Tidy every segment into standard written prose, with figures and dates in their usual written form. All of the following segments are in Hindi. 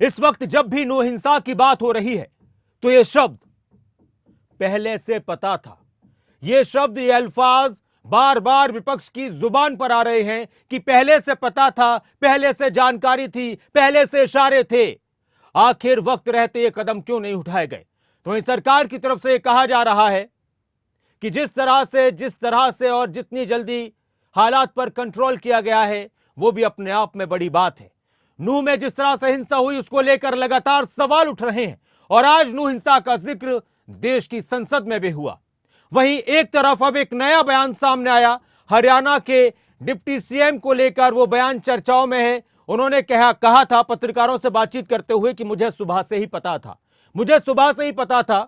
इस वक्त जब भी नौ हिंसा की बात हो रही है तो यह शब्द पहले से पता था। ये शब्द, ये अल्फाज बार बार विपक्ष की जुबान पर आ रहे हैं कि पहले से पता था, पहले से जानकारी थी, पहले से इशारे थे। आखिर वक्त रहते ये कदम क्यों नहीं उठाए गए? तो वहीं सरकार की तरफ से यह कहा जा रहा है कि जिस तरह से और जितनी जल्दी हालात पर कंट्रोल किया गया है वो भी अपने आप में बड़ी बात है। नूह में जिस तरह से हिंसा हुई उसको लेकर लगातार सवाल उठ रहे हैं और आज नूह हिंसा का जिक्र देश की संसद में भी हुआ। वहीं एक तरफ अब एक नया बयान सामने आया हरियाणा के डिप्टी सीएम को लेकर। वो बयान चर्चाओं में है। उन्होंने कहा था पत्रकारों से बातचीत करते हुए कि मुझे सुबह से ही पता था, मुझे सुबह से ही पता था।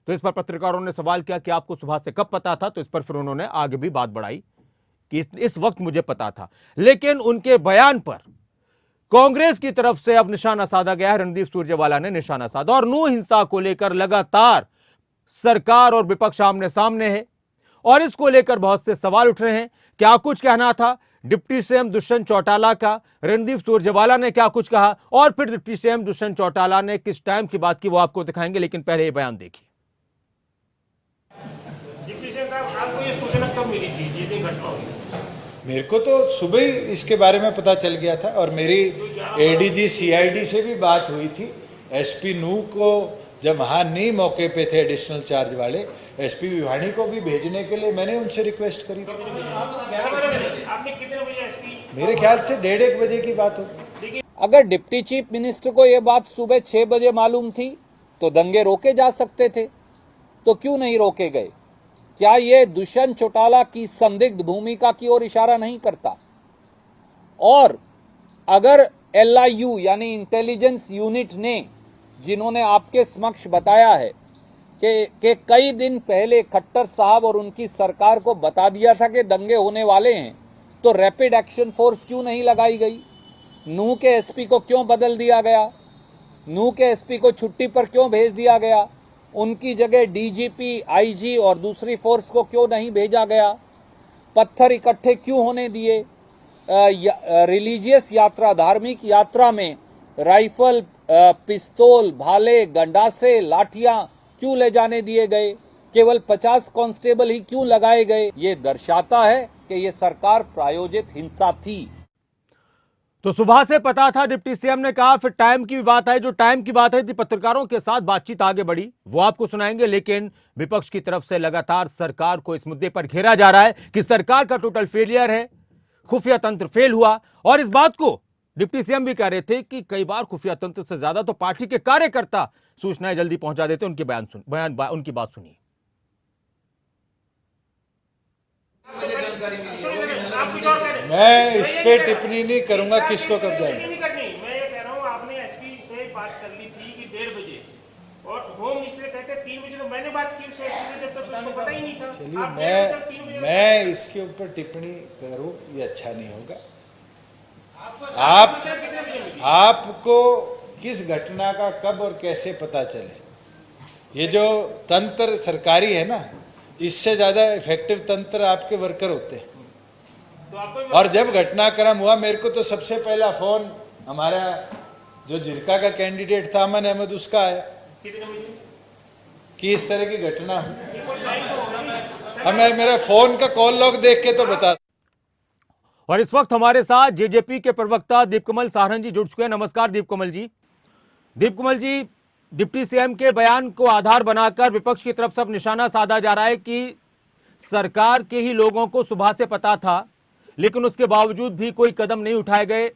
तो इस पर पत्रकारों ने सवाल किया कि आपको सुबह से कब पता था? तो इस पर फिर उन्होंने आगे भी बात बढ़ाई कि इस वक्त मुझे पता था। लेकिन उनके बयान पर कांग्रेस की तरफ से अब निशाना साधा गया है। रणदीप सुरजेवाला ने निशाना साधा और नूह हिंसा को लेकर लगातार सरकार और विपक्ष आमने सामने है और इसको लेकर बहुत से सवाल उठ रहे हैं। क्या कुछ कहना था डिप्टी सीएम दुष्यंत चौटाला का? रणदीप सुरजेवाला ने क्या कुछ कहा और फिर डिप्टी सीएम दुष्यंत चौटाला ने किस टाइम की बात की वो आपको दिखाएंगे। लेकिन पहले ये बयान देखिए। डिप्टी सीएम साहब, आपको ये सूचना कब मिली थी जिस दिन घटना हुई? मेरे को तो सुबह ही इसके बारे में पता चल गया था और मेरी एडीजी सीआईडी से भी बात हुई थी। एसपी नूह को जब वहाँ नहीं मौके पे थे एडिशनल चार्ज वाले, एसपी भिवानी को भी भेजने के लिए मैंने उनसे रिक्वेस्ट करी थी। आपने कितने बजे एसपी? मेरे ख्याल से 1:30 बजे की बात होगी। अगर डिप्टी चीफ मिनिस्टर को यह बात सुबह 6 बजे मालूम थी तो दंगे रोके जा सकते थे, तो क्यों नहीं रोके गए? क्या ये दुष्यंत चौटाला की संदिग्ध भूमिका की ओर इशारा नहीं करता? और अगर एलआईयू यानी इंटेलिजेंस यूनिट ने, जिन्होंने आपके समक्ष बताया है कि कई दिन पहले खट्टर साहब और उनकी सरकार को बता दिया था कि दंगे होने वाले हैं, तो रैपिड एक्शन फोर्स क्यों नहीं लगाई गई? नूह के एसपी को क्यों बदल दिया गया? नूह के एसपी को छुट्टी पर क्यों भेज दिया गया? उनकी जगह डीजीपी, आईजी और दूसरी फोर्स को क्यों नहीं भेजा गया? पत्थर इकट्ठे क्यों होने दिए? रिलीजियस यात्रा, धार्मिक यात्रा में राइफल, पिस्तौल, भाले, गंडासे, लाठियां क्यों ले जाने दिए गए? केवल 50 कांस्टेबल ही क्यों लगाए गए? ये दर्शाता है कि ये सरकार प्रायोजित हिंसा थी। तो सुबह से पता था, डिप्टी सीएम ने कहा। फिर टाइम की भी बात है, जो टाइम की बात है थी, पत्रकारों के साथ बातचीत आगे बढ़ी, वो आपको सुनाएंगे। लेकिन विपक्ष की तरफ से लगातार सरकार को इस मुद्दे पर घेरा जा रहा है कि सरकार का टोटल फेलियर है, खुफिया तंत्र फेल हुआ। और इस बात को डिप्टी सीएम भी कह रहे थे कि कई बार खुफिया तंत्र से ज्यादा तो पार्टी के कार्यकर्ता सूचनाएं जल्दी पहुंचा देते। उनकी उनकी बात सुनिए। मैं इस पे टिप्पणी नहीं करूंगा किसको कब जाएंगे। मैं ये कह रहा हूँ, आपने एसपी से बात कर ली थी कि 1:30 बजे और होम मिनिस्टर कहते 3 बजे। तो मैंने बात की उससे जब तक उसको पता ही नहीं था। चलिए, मैं इसके ऊपर टिप्पणी करूं ये अच्छा नहीं होगा। आपको किस घटना का कब और कैसे पता चले? ये जो तंत्र सरकारी है ना, इससे ज्यादा इफेक्टिव तंत्र आपके वर्कर होते हैं। और जब घटनाक्रम हुआ, मेरे को तो सबसे पहला फोन हमारा जो जिरका का कैंडिडेट था अमन अहमद, उसका आया कि इस तरह की घटना हुई। हमें मेरा फोन का कॉल लॉग देख के तो बता। और इस वक्त हमारे साथ जेजेपी के प्रवक्ता दीपकमल साहरन जी जुड़ चुके हैं। नमस्कार दीपकमल जी। दीपकमल जी, डिप्टी सीएम के बयान को आधार बनाकर विपक्ष की तरफ से अब निशाना साधा जा रहा है कि सरकार के ही लोगों को सुबह से पता था, लेकिन उसके बावजूद भी कोई कदम नहीं उठाए गए।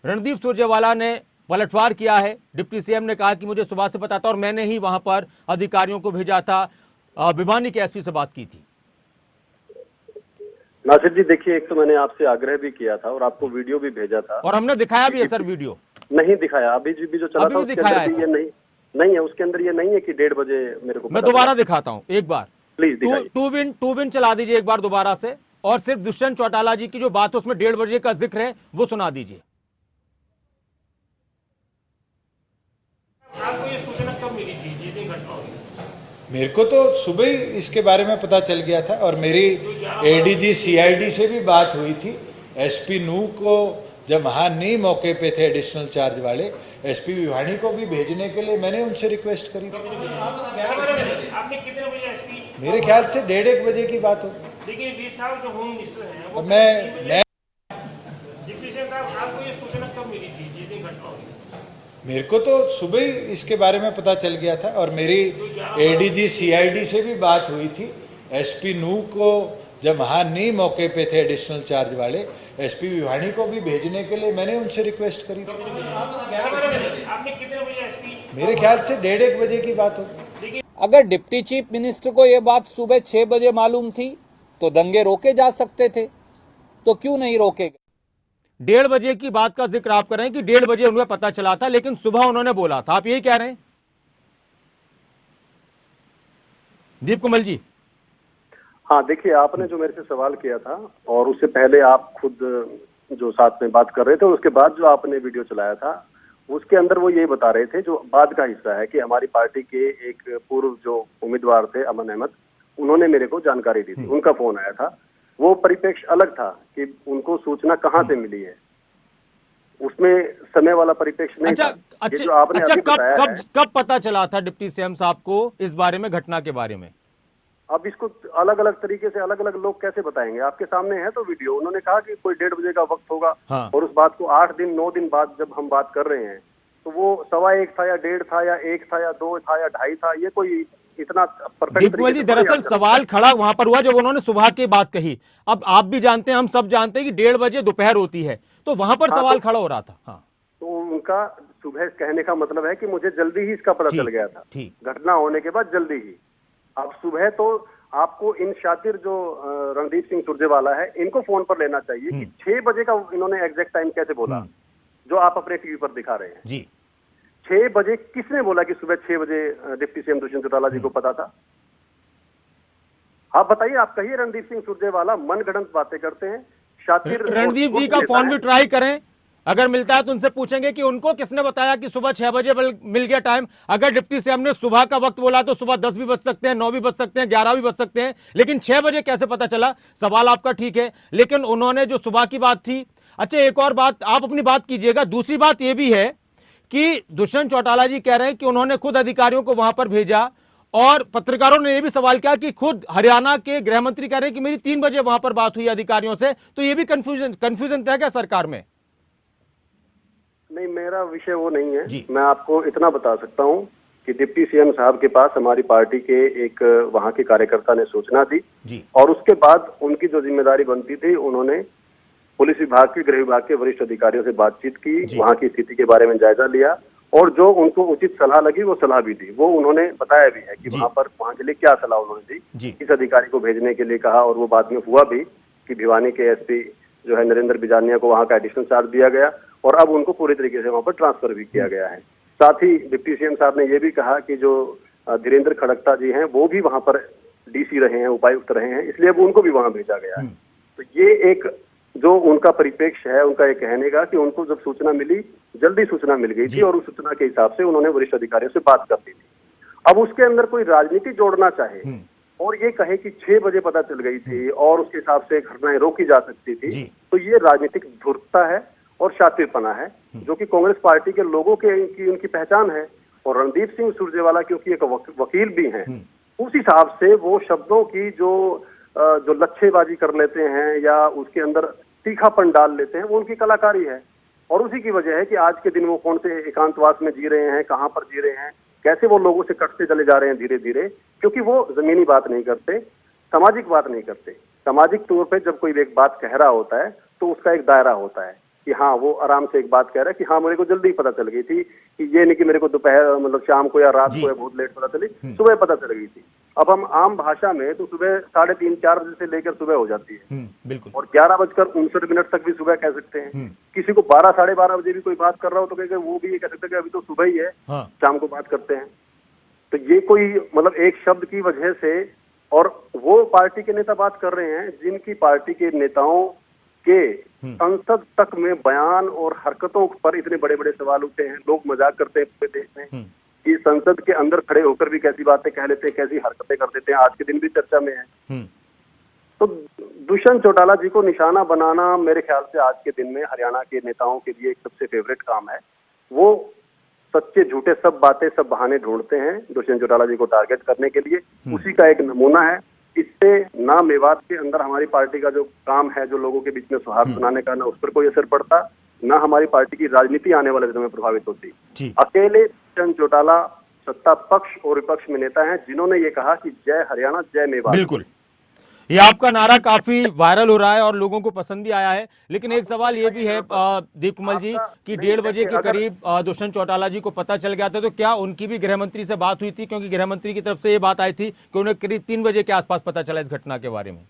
रणदीप सुरजेवाला ने पलटवार किया है। डिप्टी सीएम ने कहा कि मुझे सुबह से पता था और मैंने ही वहां पर अधिकारियों को भेजा था। भिवानी के एसपी से बात की थी। नासिर जी, देखिए, एक तो मैंने आपसे आग्रह भी किया था और आपको वीडियो भी भेजा था और हमने दिखाया भी है सर। वीडियो नहीं दिखाया अभी भी जो चला था उसके अंदर भी ये नहीं है। उसके अंदर ये नहीं है कि 1:30 बजे मेरे को। मैं दोबारा दिखाता हूं एक बार, प्लीज। टू विन चला दीजिए एक बार दोबारा से, और सिर्फ दुष्यंत चौटाला जी की जो बात है उसमें 1:30 बजे का जिक्र है वो सुना दीजिए। आपको ये सूचना कब मिली थी जिस दिन घटना हुई? मेरे को तो सुबह ही इसके बारे में पता चल गया था और मेरी एडीजी सीआईडी से भी बात हुई थी। एसपी नूह को जब वहाँ नहीं मौके पे थे एडिशनल चार्ज वाले, एसपी विवानी को भी भेजने के लिए मैंने उनसे रिक्वेस्ट करी थी। 11 बजे आपने कितने बजे एसपी? मेरे ख्याल से 1:30 बजे की बात होगी। लेकिन डी साहब जो होम मिनिस्टर हैं वो मैं डिप्टी सीएम साहब, आपको ये सूचना कब मिली थी जिस दिन घटना हुई? मेरे को तो सुबह ही इसके बारे में पता चल गया था और मेरी एडीजी सीआईडी से भी बात हुई थी। एसपी नूह को जब वहाँ नहीं मौके पे थे एडिशनल चार्ज वाले, एसपी विवानी को भी भेजने के लिए मैंने उनसे रिक्वेस्ट करी थी। 11 बजे आपने कितने बजे एसपी? मेरे ख्याल से 1:30 बजे की बात होगी। अगर डिप्टी चीफ मिनिस्टर को ये बात सुबह 6 बजे मालूम थी तो दंगे रोके जा सकते थे, तो क्यों नहीं रोके गए? 1:30 बजे की बात का जिक्र आप कर रहे हैं कि 1:30 बजे उन्हें पता चला था, लेकिन सुबह उन्होंने बोला था, आप यही कह रहे हैं दीप कमल जी? हाँ, देखिए, आपने जो मेरे से सवाल किया था और उससे पहले आप खुद जो साथ में बात कर रहे थे, उसके बाद जो आपने वीडियो चलाया था उसके अंदर वो ये बता रहे थे, जो बाद का हिस्सा है, कि हमारी पार्टी के एक पूर्व जो उम्मीदवार थे अमन अहमद, उन्होंने मेरे को जानकारी दी थी, उनका फोन आया था। वो परिप्रेक्ष्य अलग था कि उनको सूचना कहाँ से मिली है, उसमें समय वाला परिप्रेक्ष्य नहीं था। ये जो आपने अभी बताया है, कब पता चला था डिप्टी सीएम साहब को इस बारे में, घटना के बारे में? अब इसको अलग अलग तरीके से अलग अलग लोग कैसे बताएंगे? आपके सामने है तो वीडियो, उन्होंने कहा कि कोई 1:30 बजे का वक्त होगा। हाँ। और उस बात को 8 दिन 9 दिन बाद जब हम बात कर रहे हैं तो वो 1:15 था या 1:30 था या 1 था या 2 था या 2:30 था, ये कोई इतना परफेक्ट दीप कमल जी, दरअसल सवाल खड़ा वहां पर हुआ जब उन्होंने सुबह की बात कही। अब आप भी जानते हैं, हम सब जानते हैं कि 1:30 बजे दोपहर होती है, तो वहां पर सवाल खड़ा हो रहा था। हाँ, तो उनका सुबह कहने का मतलब है कि मुझे जल्दी ही इसका पता चल गया था, घटना होने के बाद जल्दी ही। अब सुबह तो आपको इन शातिर जो रणदीप सिंह सुरजेवाला है, इनको फोन पर लेना चाहिए कि 6 बजे का इन्होंने एग्जैक्ट टाइम कैसे बोला, जो आप अपने टीवी पर दिखा रहे हैं जी। 6 बजे किसने बोला कि सुबह 6 बजे डिप्टी सीएम दुष्यंत चौटाला जी को पता था? आप बताइए, आप कहिए रणदीप सिंह सुरजेवाला मनगढ़ंत बातें करते हैं, शातिर। रणदीप जी का फोन भी ट्राई करें, अगर मिलता है तो उनसे पूछेंगे कि उनको किसने बताया कि सुबह 6 बजे मिल गया टाइम। अगर डिप्टी सीएम ने सुबह का वक्त बोला तो सुबह 10 भी बज सकते हैं, 9 भी बज सकते हैं, 11 भी बज सकते हैं, लेकिन 6 बजे कैसे पता चला? सवाल आपका ठीक है, लेकिन उन्होंने जो सुबह की बात थी। अच्छा, एक और बात आप अपनी बात कीजिएगा। दूसरी बात यह भी है कि दुष्यंत चौटाला जी कह रहे हैं कि उन्होंने खुद अधिकारियों को वहां पर भेजा, और पत्रकारों ने यह भी सवाल किया कि खुद हरियाणा के गृह मंत्री कह रहे हैं कि मेरी 3 बजे वहां पर बात हुई अधिकारियों से। तो यह भी कंफ्यूजन था क्या सरकार में? नहीं, मेरा विषय वो नहीं है। मैं आपको इतना बता सकता हूं कि डिप्टी सीएम साहब के पास हमारी पार्टी के एक वहां के कार्यकर्ता ने सूचना दी जी। और उसके बाद उनकी जो जिम्मेदारी बनती थी, उन्होंने पुलिस विभाग के, गृह विभाग के वरिष्ठ अधिकारियों से बातचीत की, वहां की स्थिति के बारे में जायजा लिया और जो उनको उचित सलाह लगी वो सलाह भी दी। वो उन्होंने बताया भी है कि वहां के लिए क्या सलाह उन्होंने दी, किस अधिकारी को भेजने के लिए कहा, और वो बाद में हुआ भी कि भिवानी के एसपी जो है नरेंद्र बिजानिया को वहां का एडिशनल चार्ज दिया गया और अब उनको पूरी तरीके से वहां पर ट्रांसफर भी किया गया है। साथ ही डिप्टी सीएम साहब ने ये भी कहा कि जो धीरेन्द्र खड़गता जी हैं वो भी वहां पर डीसी रहे हैं, उपायुक्त रहे हैं, इसलिए अब उनको भी वहां भेजा गया है। तो ये एक जो उनका परिप्रेक्ष्य है, उनका ये कहने का कि उनको जब सूचना मिली, जल्दी सूचना मिल गई थी और उस सूचना के हिसाब से उन्होंने वरिष्ठ अधिकारियों से बात कर ली थी। अब उसके अंदर कोई राजनीति जोड़ना चाहे और ये कहे कि 6 बजे पता चल गई थी और उसके हिसाब से घटनाएं रोकी जा सकती थी, तो ये राजनीतिक धूर्तता है और शातिरपना है, जो कि कांग्रेस पार्टी के लोगों की उनकी पहचान है। और रणदीप सिंह सुरजेवाला क्योंकि एक वकील भी हैं, उस हिसाब से वो शब्दों की जो लच्छेबाजी कर लेते हैं या उसके अंदर तीखापन डाल लेते हैं, वो उनकी कलाकारी है। और उसी की वजह है कि आज के दिन वो कौन से एकांतवास में जी रहे हैं, कहाँ पर जी रहे हैं, कैसे वो लोगों से कटते चले जा रहे हैं धीरे धीरे, क्योंकि वो जमीनी बात नहीं करते, सामाजिक बात नहीं करते। सामाजिक तौर पे जब कोई एक बात कह रहा होता है तो उसका एक दायरा होता है कि हाँ, वो आराम से एक बात कह रहा है कि हाँ, मेरे को जल्दी पता चल गई थी, कि ये नहीं कि मेरे को दोपहर मतलब शाम को या रात को या बहुत लेट पता चली, सुबह पता चल गई थी। अब हम आम भाषा में तो सुबह 3:30-4 बजे से लेकर सुबह हो जाती है, बिल्कुल, और 11:59 तक भी सुबह कह सकते हैं। किसी को 12-12:30 बजे भी कोई बात कर रहा हो तो कहेगा वो भी ये कह सकते हैं कि अभी तो सुबह ही है, शाम को बात करते हैं। तो ये कोई मतलब एक शब्द की वजह से, और वो पार्टी के नेता बात कर रहे हैं जिनकी पार्टी के नेताओं के संसद तक में बयान और हरकतों पर इतने बड़े बड़े सवाल उठे हैं। लोग मजाक करते हैं पूरे देश में कि संसद के अंदर खड़े होकर भी कैसी बातें कह लेते हैं, कैसी हरकतें कर देते हैं, आज के दिन भी चर्चा में है। तो दुष्यंत चौटाला जी को निशाना बनाना मेरे ख्याल से आज के दिन में हरियाणा के नेताओं के लिए एक सबसे फेवरेट काम है। वो सच्चे झूठे सब बातें सब बहाने ढूंढते हैं दुष्यंत चौटाला जी को टारगेट करने के लिए। उसी का एक नमूना है। इससे ना मेवात के अंदर हमारी पार्टी का जो काम है, जो लोगों के बीच में सौहार्द बनाने का, ना उस पर कोई असर पड़ता, ना हमारी पार्टी की राजनीति आने वाले दिनों में प्रभावित होती। अकेले दुष्यंत चौटाला सत्ता पक्ष और विपक्ष में नेता हैं जिन्होंने ये कहा कि जय हरियाणा जय मेवात। बिल्कुल, ये आपका नारा काफी वायरल हो रहा है और लोगों को पसंद भी आया है। लेकिन एक सवाल ये भी है दीपकमल जी कि 1:30 बजे के करीब दुष्यंत चौटाला जी को पता चल गया था, तो क्या उनकी भी गृह मंत्री से बात हुई थी? क्योंकि गृह मंत्री की तरफ से ये बात आई थी कि उन्हें करीब 3 बजे के आसपास पता चला इस घटना के बारे में।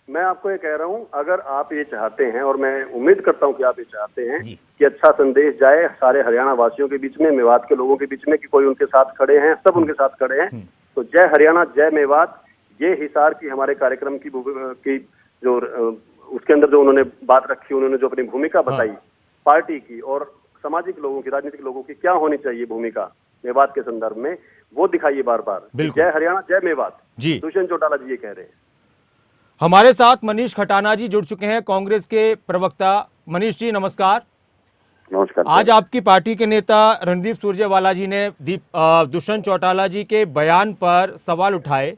मैं आपको ये कह रहा हूं, अगर आप ये चाहते हैं, और मैं उम्मीद करता हूं कि आप ये चाहते हैं कि अच्छा संदेश जाए सारे हरियाणा वासियों के बीच में, मेवात के लोगों के बीच में, कि कोई उनके साथ खड़े हैं, सब उनके साथ खड़े हैं, तो जय हरियाणा जय मेवात, ये हिसार की हमारे कार्यक्रम की जो उसके अंदर जो उन्होंने बात रखी, उन्होंने जो अपनी भूमिका बताई पार्टी की और सामाजिक लोगों की, राजनीतिक लोगों की क्या होनी चाहिए भूमिका मेवात के संदर्भ में, वो दिखाइए बार बार। जय हरियाणा जय मेवात जी, दुष्यंत चौटाला जी ये कह रहे हैं। हमारे साथ मनीष खटाना जी जुड़ चुके हैं, कांग्रेस के प्रवक्ता। मनीष जी नमस्कार। नमस्कार। आज आपकी पार्टी के नेता रणदीप सुरजेवाला जी ने दुष्यंत चौटाला जी के बयान पर सवाल उठाए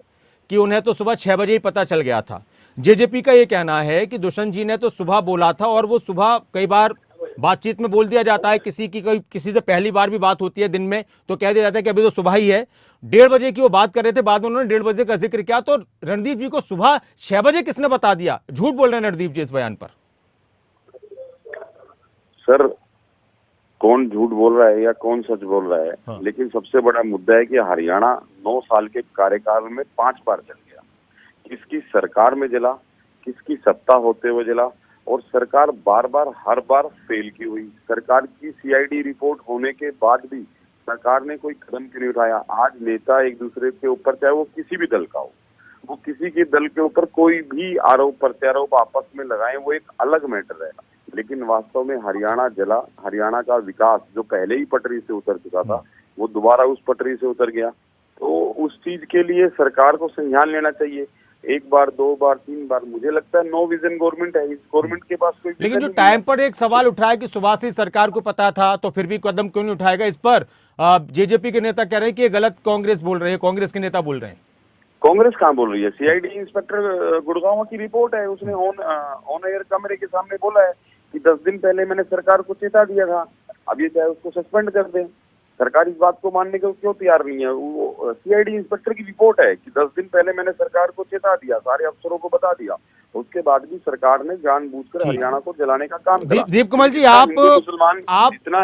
कि उन्हें तो सुबह 6 बजे ही पता चल गया था। जेजेपी का ये कहना है कि दुष्यंत जी ने तो सुबह बोला था, और वो सुबह कई बार बातचीत में बोल दिया जाता है, किसी से पहली बार भी बात होती है दिन में तो कह दिया जाता है कि अभी तो सुबह ही है। 1:30 बजे की वो बात कर रहे थे, बाद में उन्होंने 1:30 बजे का जिक्र किया। तो रणदीप जी को सुबह 6 बजे किसने बता दिया? झूठ बोल रहे हैं रणदीप जी इस बयान पर। सर, कौन झूठ बोल रहा है या कौन सच बोल रहा है, लेकिन सबसे बड़ा मुद्दा है कि हरियाणा 9 साल के कार्यकाल में 5 बार जल गया। किसकी सरकार में जला, किसकी सत्ता होते हुए जला, और सरकार बार बार हर बार फेल की हुई। सरकार की सीआईडी रिपोर्ट होने के बाद भी सरकार ने कोई कदम क्यों नहीं उठाया। आज नेता एक दूसरे के ऊपर, चाहे वो किसी भी दल का हो, वो किसी के दल के ऊपर कोई भी आरोप प्रत्यारोप आपस में लगाएं, वो एक अलग मैटर है। लेकिन वास्तव में हरियाणा जला। हरियाणा का विकास जो पहले ही पटरी से उतर चुका था, वो दोबारा उस पटरी से उतर गया। तो उस चीज के लिए सरकार को संज्ञान लेना चाहिए। 1 बार 2 बार 3 बार, मुझे लगता है नो विजन गवर्नमेंट है। इस गवर्नमेंट के पास कोई, लेकिन जो टाइम पर एक सवाल उठाया कि सुबह से सरकार को पता था, तो फिर भी कदम क्यों नहीं उठाएगा? इस पर जेजेपी के नेता कह रहे हैं कि ये गलत कांग्रेस बोल रहे हैं, कांग्रेस के नेता बोल रहे हैं। कांग्रेस कहाँ बोल रही है? सीआईडी इंस्पेक्टर गुड़गांव की रिपोर्ट है, उसने ऑन एयर कैमरे के सामने बोला है कि 10 दिन पहले मैंने सरकार को चेता दिया था। अब ये चाहे उसको सस्पेंड कर दें, सरकार इस बात को मानने को क्यों तैयार नहीं है? वो सीआईडी इंस्पेक्टर की रिपोर्ट है कि 10 दिन पहले मैंने सरकार को चेता दिया, सारे अफसरों को बता दिया, उसके बाद भी सरकार ने जानबूझकर हरियाणा को जलाने का काम किया। दीपकमल जी, आप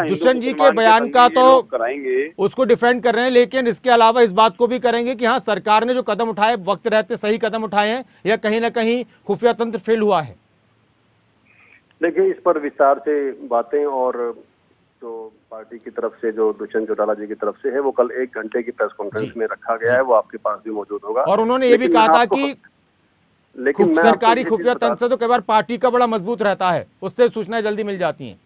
दुष्यंत जी के बयान का तो कराएंगे, उसको डिफेंड कर रहे हैं, लेकिन इसके अलावा इस बात को भी करेंगे कि हाँ, सरकार ने जो कदम उठाए वक्त रहते सही कदम उठाए हैं, या कहीं ना कहीं खुफिया तंत्र फेल हुआ है? देखिए, इस पर विस्तार से बातें, और जो पार्टी की तरफ से जो दुष्यंत चौटाला जी की तरफ से है, वो कल 1 घंटे की प्रेस कॉन्फ्रेंस में रखा गया है, वो आपके पास भी मौजूद होगा। और उन्होंने ये भी कहा था कि सरकारी खुफिया तंत्र से तो कई बार पार्टी का बड़ा मजबूत रहता है, उससे सूचनाएं जल्दी मिल जाती हैं।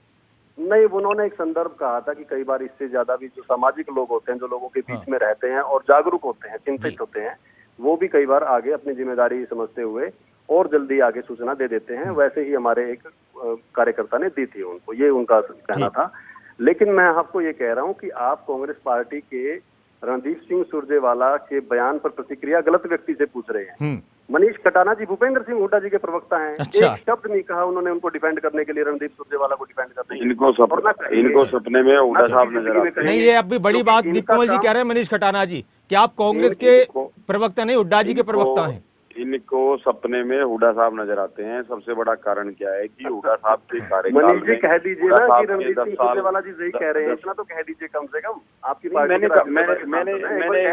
नहीं, उन्होंने एक संदर्भ कहा था कि कई बार इससे ज्यादा भी जो सामाजिक लोग होते हैं, जो लोगों के बीच में रहते हैं और जागरूक होते हैं, चिंतित होते हैं, वो भी कई बार आगे अपनी जिम्मेदारी समझते हुए और जल्दी आगे सूचना दे देते हैं। वैसे ही हमारे एक कार्यकर्ता ने दी थी उनको, ये उनका कहना था। लेकिन मैं आपको ये कह रहा हूं कि आप कांग्रेस पार्टी के रणदीप सिंह सुरजेवाला के बयान पर प्रतिक्रिया गलत व्यक्ति से पूछ रहे हैं। मनीष खटाना जी भूपेंद्र सिंह हुड्डा जी के प्रवक्ता हैं। अच्छा। एक शब्द नहीं कहा उन्होंने उनको डिफेंड करने के लिए, रणदीप सुरजेवाला को डिफेंड करने के लिए। इनको सपने में हुड्डा साहब नजर आते हैं। नहीं, ये अब भी बड़ी बात दीपकमल जी कह रहे हैं, मनीष खटाना जी, कि आप कांग्रेस के प्रवक्ता नहीं, हुड्डा जी के प्रवक्ता हैं। इनको सपने में हुड्डा साहब नजर आते हैं। सबसे बड़ा कारण क्या है कि हुड्डा साहब के कार्यकाल मनीष जी कह दीजिए ना कि रणदीप सिंह सुरजेवाला जी सही कह रहे हैं, इतना तो कह दीजिए कम से कम। आपकी मैंने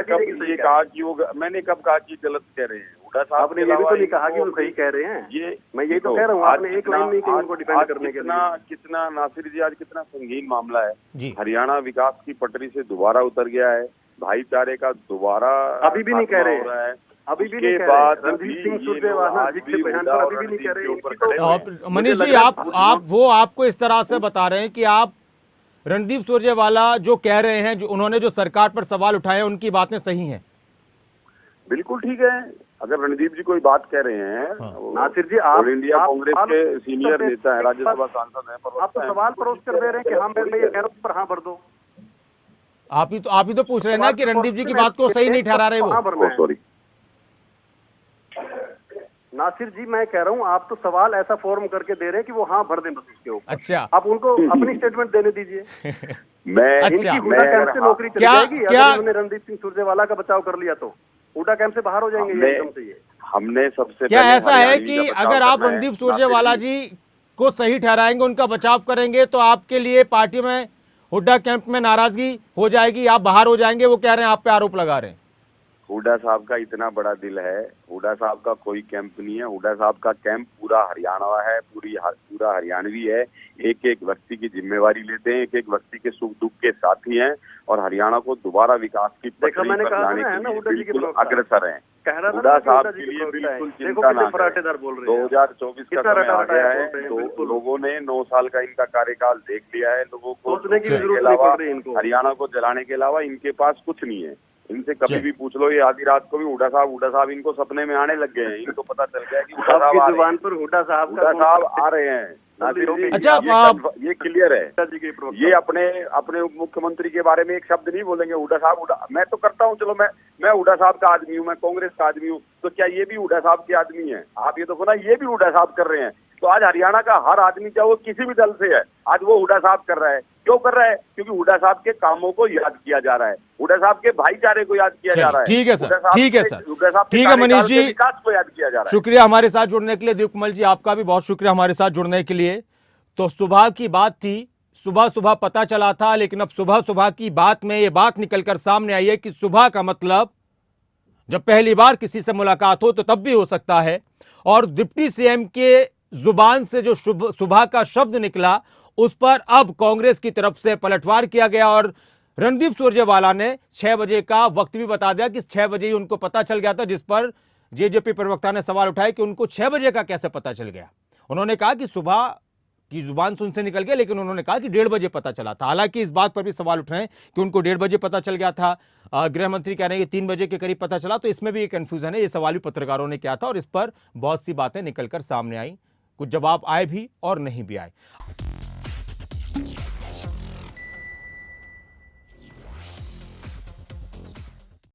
कब ये कहा कि वो, मैंने कब कहा कि गलत कह रहे हैं? हुड्डा साहब आपने ये भी तो नहीं कहा कि वो सही कह रहे हैं। ये मैं यही तो कह रहा हूँ, आपने एक लाइन नहीं कही उनको डिफेंड करने के लिए। कितना नासिर जी, आज कितना संगीन मामला है। हरियाणा विकास की पटरी से दोबारा उतर गया है, भाईचारे का दोबारा अभी भी नहीं कह रहे हैं, अभी भी नहीं कह रहे। रणदीप सिंह सुरजेवाला जी के बयान पर अभी भी नहीं कह रहे। मनीष जी, आपको इस तरह से बता रहे हैं कि आप रणदीप सुरजेवाला जो कह रहे हैं, जो उन्होंने जो सरकार पर सवाल उठाए, उनकी बातें सही हैं? बिल्कुल ठीक है। अगर रणदीप जी कोई बात कह रहे हैं, नासिर जी, आप इंडिया कांग्रेस के सीनियर नेता है, राज्यसभा सांसद है, आप तो सवाल पर उत्तर दे रहे हैं कि हाँ मैं ये कह रहा हूँ पर हाँ भर दो। आप ही तो पूछ रहे हैं ना कि रणदीप जी की बात को सही नहीं ठहरा रहे वो। कहाँ भरना है? सॉरी, नासिर जी, मैं कह रहा हूँ आप तो सवाल ऐसा फॉर्म करके दे रहे हैं कि वो हाँ भर दें बस उसके ऊपर। अच्छा आप उनको अपनी स्टेटमेंट देने दीजिए। मैं अच्छा, इनकी हुडा कैंप से नौकरी चली जाएगी अगर क्या इन्होंने रणदीप सिंह सुरजेवाला का बचाव कर लिया तो हुडा कैंप से बाहर हो जाएंगे ये एकदम से। ये हमने सबसे क्या पहले ऐसा है हरियाणवी कि का बचाव अगर आप करना है। रणदीप सुरजेवाला जी को सही ठहराएंगे, उनका बचाव करेंगे, तो आपके लिए पार्टी में हुड्डा कैंप में नाराजगी हो जाएगी, आप बाहर हो जाएंगे, वो कह रहे हैं, आप पे आरोप लगा रहे हैं। हुड्डा साहब का इतना बड़ा दिल है, हुड्डा साहब का कोई कैंप नहीं है। हुड्डा साहब का कैंप पूरा हरियाणा है, पूरा हरियाणवी है। एक एक व्यक्ति की जिम्मेवारी लेते हैं, एक एक व्यक्ति के सुख दुख के साथी हैं और हरियाणा को दोबारा विकास की पटरी पर लाने के लिए बिल्कुल अग्रसर हैं। हुड्डा साहब के लिए बिल्कुल चिंता ना करें। 2024 का समय आ गया है, तो लोगों ने 9 साल का इनका कार्यकाल देख लिया है। लोगों को सोचने की जरूरत अलावा नहीं पड़ रही इनको। हरियाणा को जलाने के अलावा इनके पास कुछ नहीं है। इनसे कभी भी पूछ लो, ये आधी रात को भी हुड्डा साहब इनको सपने में आने लग गए हैं। इनको पता चल गया कि हुड्डा साहब आ रहे हैं, पर हुड्डा साहब आ रहे हैं। अच्छा, ये क्लियर है। ये अपने उप मुख्यमंत्री के बारे में एक शब्द नहीं बोलेंगे हुड्डा साहब। मैं तो करता हूँ, चलो मैं हुड्डा साहब का आदमी हूँ, मैं कांग्रेस का आदमी हूँ, तो क्या ये भी हुड्डा साहब के आदमी है? आप ये तो ना, ये भी हुड्डा साहब कर रहे हैं। तो आज हरियाणा का हर आदमी, चाहे वो किसी भी दल से है, आज वो हुड्डा साहब कर रहा है। क्यों कर रहा है? क्योंकि हुड्डा साहब के कामों को याद किया जा रहा है, हुड्डा साहब के भाईचारे को याद किया जा रहा है। ठीक है सर, ठीक है सर, हुड्डा साहब के ठीक है मनीष जी, विकास को याद किया जा रहा है। शुक्रिया हमारे साथ जुड़ने के लिए। दीपकमल जी, आपका भी बहुत शुक्रिया हमारे साथ जुड़ने के लिए। तो सुबह की बात थी, सुबह सुबह पता चला था, लेकिन अब सुबह सुबह की बात में ये बात निकलकर सामने आई है कि सुबह का मतलब जब पहली बार किसी से मुलाकात हो तो तब भी हो सकता है। और डिप्टी सीएम के जुबान से जो सुबह का शब्द निकला, उस पर अब कांग्रेस की तरफ से पलटवार किया गया और रणदीप सुरजेवाला ने 6 बजे का वक्त भी बता दिया कि 6 बजे ही उनको पता चल गया था, जिस पर जेजेपी प्रवक्ता ने सवाल उठाया कि उनको 6 बजे का कैसे पता चल गया। उन्होंने कहा कि सुबह की जुबान सुन से निकल गया, लेकिन उन्होंने कहा कि 1:30 बजे पता चला था। हालांकि इस बात पर भी सवाल उठ रहे हैं कि उनको 1:30 बजे पता चल गया था, गृह मंत्री कह रहे हैं कि 3 बजे के करीब पता चला। तो इसमें भी एक कंफ्यूजन है। ये सवाल भी पत्रकारों ने किया था और इस पर बहुत सी बातें निकलकर सामने आई, कुछ जवाब आए भी और नहीं भी आए।